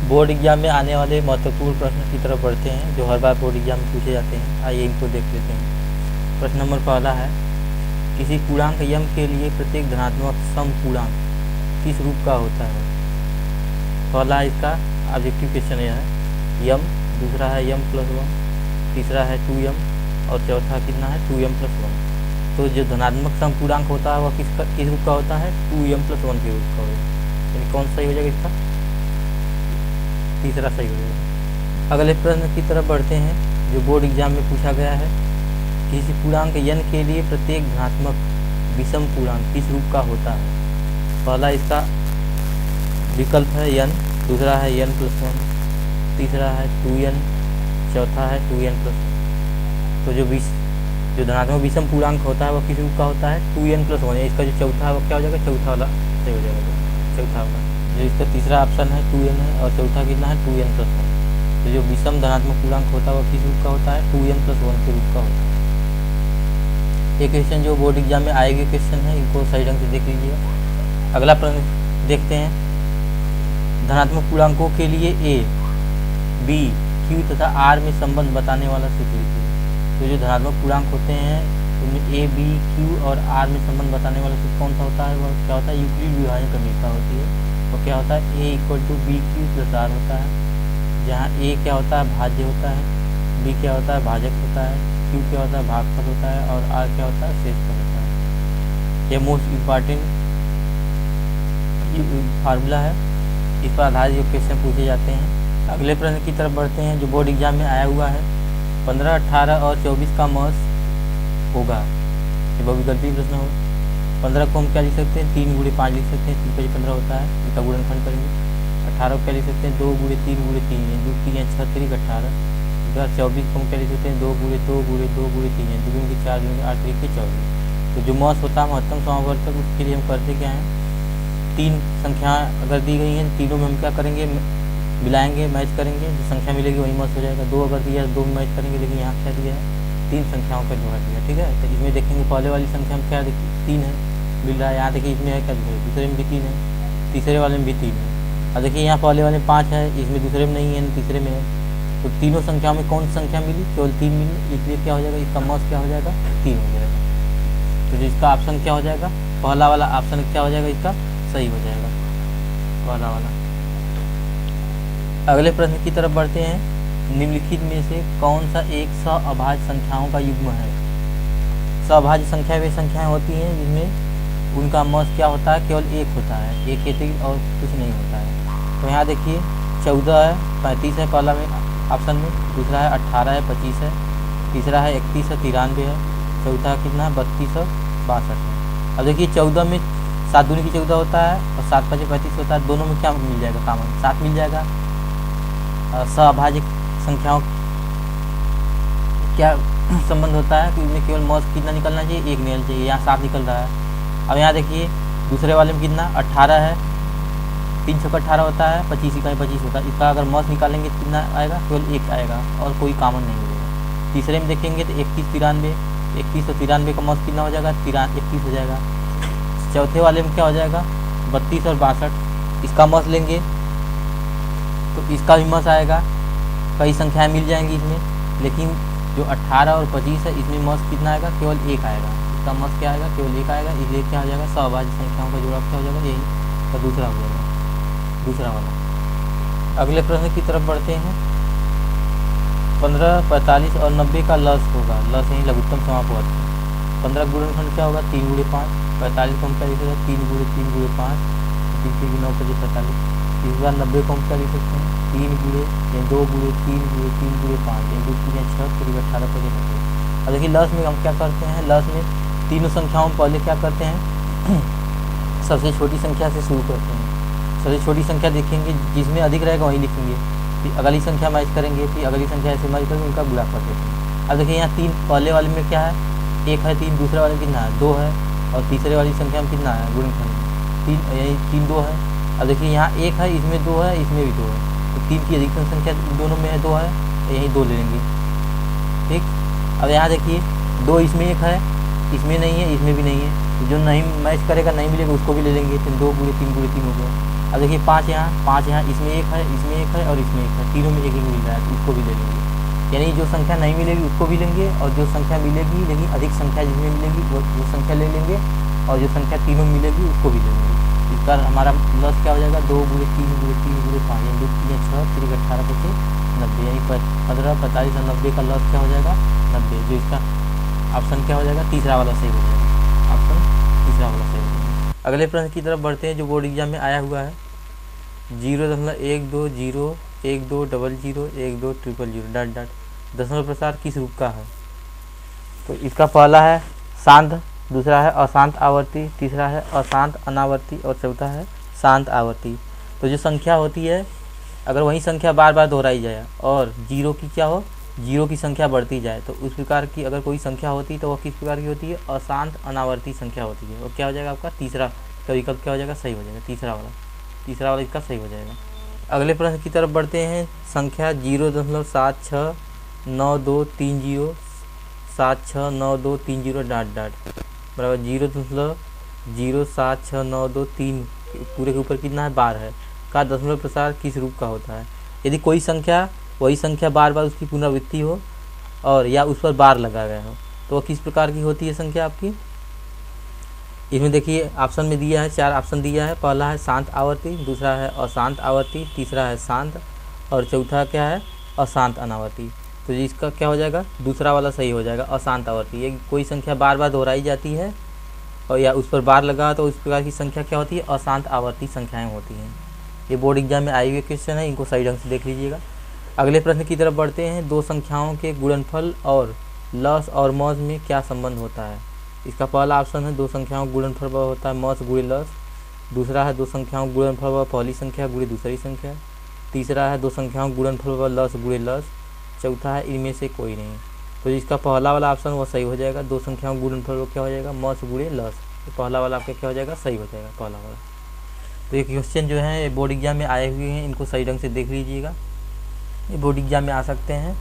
Board exam में आने वाले महत्वपूर्ण प्रश्न की तरफ बढ़ते हैं जो हर बार बोर्ड एग्जाम में पूछे जाते हैं। आइए इनको देख लेते हैं। प्रश्न नंबर पहला है, किसी पूर्णांक यम के लिए प्रत्येक धनात्मक समपूर्णांक किस रूप का होता है। पहला इसका ऑब्जेक्टिव क्वेश्चन यह है यम, दूसरा है यम प्लस वन, तीसरा है 2m और चौथा कितना है 2m प्लस वन। तो जो धनात्मक समपूर्णांक होता है वह किस रूप का होता है 2m प्लस वन के रूप का होगा। यानी कौन सा सही हो जाएगा इसका, तीसरा सही हो जाएगा। अगले प्रश्न की तरफ बढ़ते हैं जो बोर्ड एग्जाम में पूछा गया है, किसी पूर्णांक n के लिए प्रत्येक धनात्मक विषम पूर्णांक किस रूप का होता है। पहला इसका विकल्प है n, दूसरा है n प्लस वन, तीसरा है 2n, चौथा है 2n प्लस वन। तो जो धनात्मक विषम पूर्णांक होता है वह किस रूप का होता है 2n प्लस वन। इसका जो चौथा है वह क्या हो जाएगा, चौथा वाला सही हो जाएगा, चौथा वाला। जो इसका तीसरा ऑप्शन है 2n है और चौथा कितना है 2n प्लस वन। तो जो विषम धनात्मक पूर्णांक होता है वह किस रूप का होता है 2n प्लस वन के रूप का होता है। ये क्वेश्चन जो बोर्ड एग्जाम में आएगी क्वेश्चन है, इनको सही ढंग से देख लीजिएगा। अगला प्रश्न देखते हैं, धनात्मक पूर्णांकों के लिए a, b, q तथा r में संबंध बताने वाला सूत्र लिखिए। तो जो धनात्मक पूर्णांक होते हैं उनमें a, b, q और r में संबंध बताने वाला सूत्र कौन सा होता है, वह क्या होता है यूक्लिड विभाजन क्रमिकता होती है। तो क्या होता है a = bq + r होता है, जहाँ a क्या होता है भाज्य होता है, b क्या होता है भाजक होता है, q क्या होता है भागफल होता है और r क्या होता है शेषफल होता है। यह मोस्ट इम्पॉर्टेंट फार्मूला है, इस पर आधारित जो क्वेश्चन पूछे जाते हैं। अगले प्रश्न की तरफ बढ़ते हैं जो बोर्ड एग्जाम में आया हुआ है, 15, 18 और 24 का मॉस होगा। ये बहुविकल्पीय प्रश्न होगा। 15 को हम क्या लिख सकते हैं 3 × 5 लिख सकते हैं, 3 × 5 15 होता है, इसका गुणनखंड करेंगे। 18 को क्या लिख सकते हैं 2 × 3 × 3 है, 2 3 6 3 18। इसके बाद 24 को हम क्या लिख सकते हैं 2 × 2 × 2 × 3 है, 2 × 4 × 8 3 24। तो जो मॉस होता है महत्तम समावर्तक, उसके लिए हम करते क्या है, 3 संख्या अगर दी गई हैं तीनों में हम क्या करेंगे मिलाएंगे, मैच करेंगे, जो संख्या मिलेगी वही मॉस हो जाएगा। 2 अगर दिया है 2 में मैच करेंगे, लेकिन यहाँ क्या दिया है 3 संख्याओं का जोड़ा दिया, ठीक है। तो इसमें देखेंगे पहले वाली संख्या में क्या देखिए 3 है मिल रहा है, यहाँ देखिए इसमें है क्या, दूसरे में भी 3 है, तीसरे वाले में भी 3 है। अब देखिए यहाँ पहले वाले में 5 है, इसमें दूसरे में नहीं है, तीसरे में है। तो तीनों संख्याओं में कौन सी संख्या मिली, केवल 3 मिली, इसलिए क्या हो जाएगा इसका मॉस क्या हो जाएगा 3 हो जाएगा। तो इसका ऑप्शन क्या हो जाएगा, पहला वाला ऑप्शन क्या हो जाएगा इसका सही हो जाएगा, पहला वाला। अगले प्रश्न की तरफ बढ़ते हैं, निम्नलिखित में से कौन सा एक सअभाज्य संख्याओं का युग्म है। सअभाज्य संख्या वे संख्याएं होती हैं जिनमें उनका मॉस क्या होता है केवल 1 होता है, एक व्यतिरिक्त और कुछ नहीं होता है। तो यहाँ देखिए 14 है 35 है पहला में ऑप्शन में, दूसरा है 18 है 25 है, तीसरा है 31 है 93 है, चौथा कितना 32 और 62 है। अब देखिए 14 में 7 दूनी की 14 होता है और 7 5 35 होता है, दोनों में क्या मिल जाएगा कॉमन 7 मिल जाएगा। सअभाज्य संख्याओं क्या संबंध होता है कि इनमें केवल मॉस कितना निकलना चाहिए 1 निकलना चाहिए, यहाँ 7 निकल रहा है। अब यहाँ देखिए दूसरे वाले में कितना 18 है, 3 × 18 होता है, 25 इकाई 25 होता है, इसका अगर मॉस निकालेंगे कितना आएगा केवल 1 आएगा और कोई कॉमन नहीं मिलेगा। तीसरे में देखेंगे तो 31 93, 31 और 93 का मॉस कितना हो जाएगा 31 हो जाएगा। चौथे वाले में क्या हो जाएगा 32 और 62, इसका मॉस लेंगे तो इसका भी मॉस आएगा, कई संख्याएं मिल जाएंगी इसमें, लेकिन जो 18 और 25 है इसमें मॉस कितना आएगा केवल 1 आएगा, इसका मॉस क्या आएगा केवल 1 आएगा, इसलिए क्या हो जाएगा सअभाज्य संख्याओं का जोड़ा क्या हो जाएगा यही तो दूसरा हो जाएगा, दूसरा वाला। अगले प्रश्न की तरफ बढ़ते हैं, 15, 45 और 90 का लस होगा, लस यही लघुत्तम समापवर्त है। 15 गुणनखंड क्या होगा 3 × 5, 45 को हम क्या लिख सकते हैं 3 × 3 × 5, 3 × 9 = 45। इस बार 90 को हम क्या लिख सकते हैं 3 × 2 × 3 × 3 × 5 2 3 6 3 18 × 90। अब देखिए लस में हम क्या करते हैं, लस में तीनों संख्याओं में पहले क्या करते हैं सबसे छोटी संख्या से शुरू करते हैं। सबसे छोटी संख्या देखेंगे जिसमें अधिक रहेगा वही लिखेंगे, फिर अगली संख्या मैच करेंगे, फिर अगली संख्या ऐसे मैच करके उनका गुणा कर देते हैं। अब देखिए यहाँ 3 पहले वाले में क्या है 1 है, 3 दूसरे वाले में कितना है 2 है और तीसरे वाली संख्या में कितना है गुणनखंड 3 यही 3 2 है। अब देखिए यहाँ 1 है, इसमें 2 है, इसमें भी 2 है, तो 3 की अधिकतम संख्या दोनों में है 2 है, यही 2 ले लेंगे, ठीक। अब यहाँ देखिए 2 इसमें 1 है, इसमें नहीं है, इसमें भी नहीं है, तो जो नहीं मैच करेगा नहीं मिलेगा उसको भी ले लेंगे, फिर 2 × 3 × 3 हो गया। अब देखिए 5 यहाँ, इसमें एक है, इसमें एक है और इसमें एक है, तीनों में एक मिल रहा है, तो उसको भी ले लेंगे। यानी जो संख्या नहीं मिलेगी उसको भी लेंगे, और जो संख्या मिलेगी लेकिन अधिक संख्या जिसमें मिलेगी वो संख्या ले लेंगे, और जो संख्या तीनों मिलेगी उसको भी ले लेंगे। इस बार हमारा लॉस क्या हो जाएगा, 2 गुणे 3 गुणे 3 गुणे 5 यानी 2 3 6 3 18 25 90 यानी 15 45 और 90 का लॉस क्या हो जाएगा 90। जो इसका ऑप्शन क्या हो जाएगा, तीसरा वाला सही हो जाएगा, ऑप्शन तीसरा वाला सही हो जाएगा। अगले प्रश्न की तरफ बढ़ते हैं जो बोर्ड एग्जाम में आया हुआ है। 0.12 1 2 00 1 2 000 डॉट डॉट दशमलव प्रसार किस रूप का है। तो इसका पहला है शांत, दूसरा है अशांत आवर्ती, तीसरा है अशांत अनावर्ती और चौथा है शांत आवर्ती। तो जो संख्या होती है अगर वही संख्या बार बार दोहराई जाए और जीरो की क्या हो, जीरो की संख्या बढ़ती जाए, तो उस प्रकार की अगर कोई संख्या होती है तो वह किस प्रकार की होती है, अशांत अनावर्ती संख्या होती है। और क्या हो जाएगा आपका तीसरा का विकल्प क्या हो जाएगा, सही हो जाएगा, तीसरा वाला इसका सही हो जाएगा। अगले प्रश्न की तरफ बढ़ते हैं। संख्या 0.769230 769230 डॉट डॉट बराबर 0.076923 पूरे के ऊपर कितना है, बार है, का दशमलव प्रसार किस रूप का होता है। यदि कोई संख्या वही संख्या बार बार उसकी पुनरावृत्ति हो और या उस पर बार लगा गया हो तो वह किस प्रकार की होती है संख्या आपकी। इसमें देखिए ऑप्शन में दिया है, 4 ऑप्शन दिया है। पहला है शांत आवर्ती, दूसरा है अशांत आवर्ती, तीसरा है शांत और चौथा क्या है, अशांत अनावर्ती। तो इसका क्या हो जाएगा, दूसरा वाला सही हो जाएगा, अशांत आवर्ती। ये कोई संख्या बार बार दोहराई जाती है और या उस पर बार लगा तो उस प्रकार की संख्या क्या होती है, अशांत आवर्ती संख्याएँ होती हैं। ये बोर्ड एग्जाम में आए हुए क्वेश्चन है, इनको सही ढंग से देख लीजिएगा। अगले प्रश्न की तरफ बढ़ते हैं। दो संख्याओं के गुणनफल और लस और मौज में क्या संबंध होता है। इसका पहला ऑप्शन है दो संख्याओं गुणनफल होता है मौज गुणे लस, दूसरा है दो संख्याओं गुणनफल पहली संख्या गुणे दूसरी संख्या, तीसरा है दो संख्याओं गुणनफल लस गुणे लस, चौथा है इनमें से कोई नहीं। तो इसका पहला वाला ऑप्शन वो सही हो जाएगा, दो संख्याओं गुणनफल क्या हो जाएगा, मौज गुणे लस। तो पहला वाला आपका क्या हो जाएगा, सही हो जाएगा पहला वाला। तो ये क्वेश्चन जो है बोर्ड एग्जाम में आए हुए हैं, इनको सही ढंग से देख लीजिएगा, ये बोर्ड एग्जाम में आ सकते हैं।